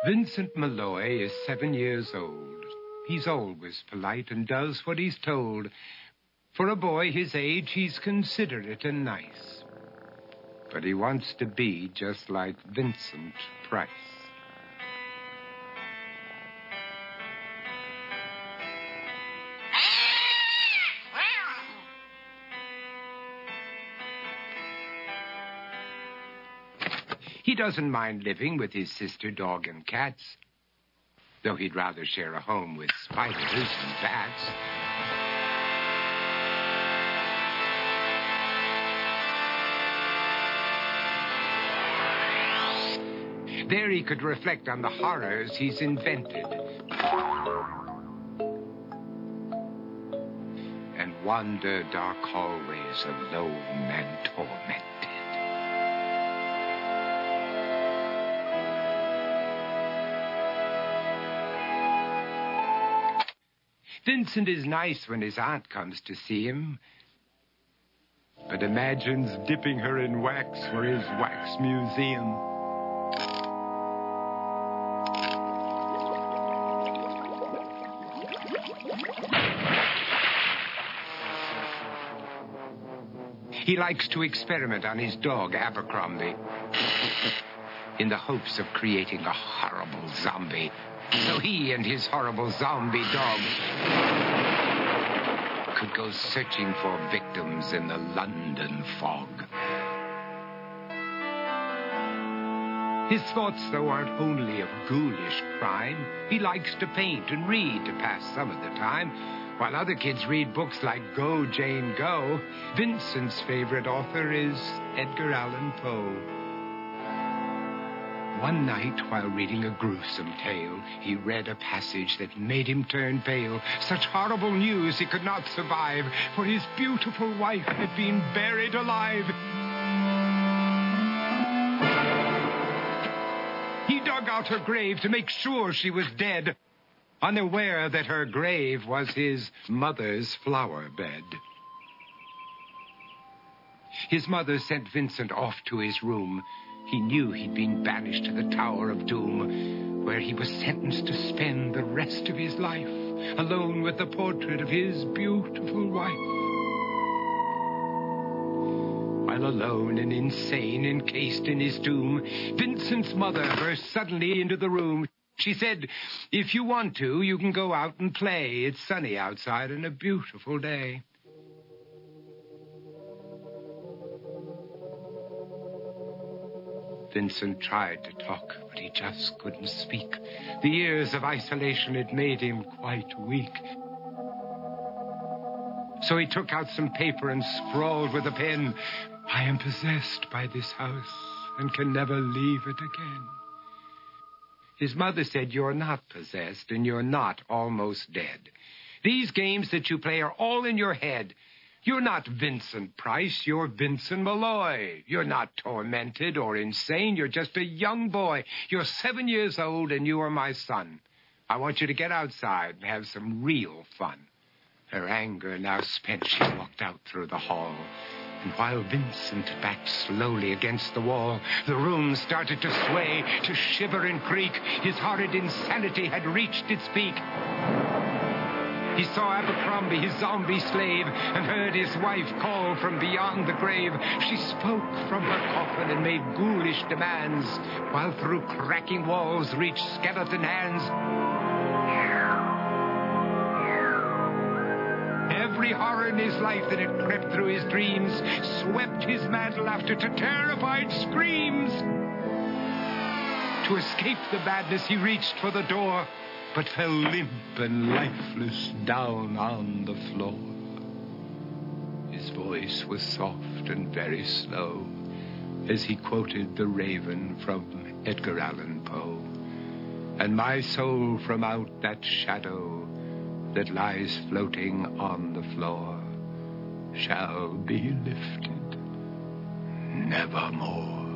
Vincent Malloy is 7 years old. He's always polite and does what he's told. For a boy his age, he's considerate and nice. But he wants to be just like Vincent Price. He doesn't mind living with his sister, dog, and cats, though he'd rather share a home with spiders and bats. There he could reflect on the horrors he's invented and wander dark hallways alone and tormented. Vincent is nice when his aunt comes to see him, but imagines dipping her in wax for his wax museum. He likes to experiment on his dog, Abercrombie, in the hopes of creating a horrible zombie, so he and his horrible zombie dog could go searching for victims in the London fog. His thoughts, though, aren't only of ghoulish crime. He likes to paint and read to pass some of the time. While other kids read books like Go, Jane, Go, Vincent's favorite author is Edgar Allan Poe. One night, while reading a gruesome tale, he read a passage that made him turn pale. Such horrible news he could not survive, for his beautiful wife had been buried alive. He dug out her grave to make sure she was dead, unaware that her grave was his mother's flower bed. His mother sent Vincent off to his room. He knew he'd been banished to the Tower of Doom, where he was sentenced to spend the rest of his life alone with the portrait of his beautiful wife. While alone and insane, encased in his tomb, Vincent's mother burst suddenly into the room. She said, "If you want to, you can go out and play. It's sunny outside and a beautiful day." Vincent tried to talk, but he just couldn't speak. The years of isolation had made him quite weak. So he took out some paper and scrawled with a pen, "I am possessed by this house and can never leave it again." His mother said, "You're not possessed and you're not almost dead. These games that you play are all in your head. You're not Vincent Price, you're Vincent Malloy. You're not tormented or insane, you're just a young boy. You're 7 years old and you are my son. I want you to get outside and have some real fun." Her anger now spent, she walked out through the hall. And while Vincent backed slowly against the wall, the room started to sway, to shiver and creak. His horrid insanity had reached its peak. He saw Abercrombie, his zombie slave, and heard his wife call from beyond the grave. She spoke from her coffin and made ghoulish demands, while through cracking walls reached skeleton hands. Every horror in his life that had crept through his dreams swept his mad laughter to terrified screams. To escape the madness, he reached for the door, but fell limp and lifeless down on the floor. His voice was soft and very slow as he quoted The Raven from Edgar Allan Poe. "And my soul from out that shadow that lies floating on the floor shall be lifted nevermore."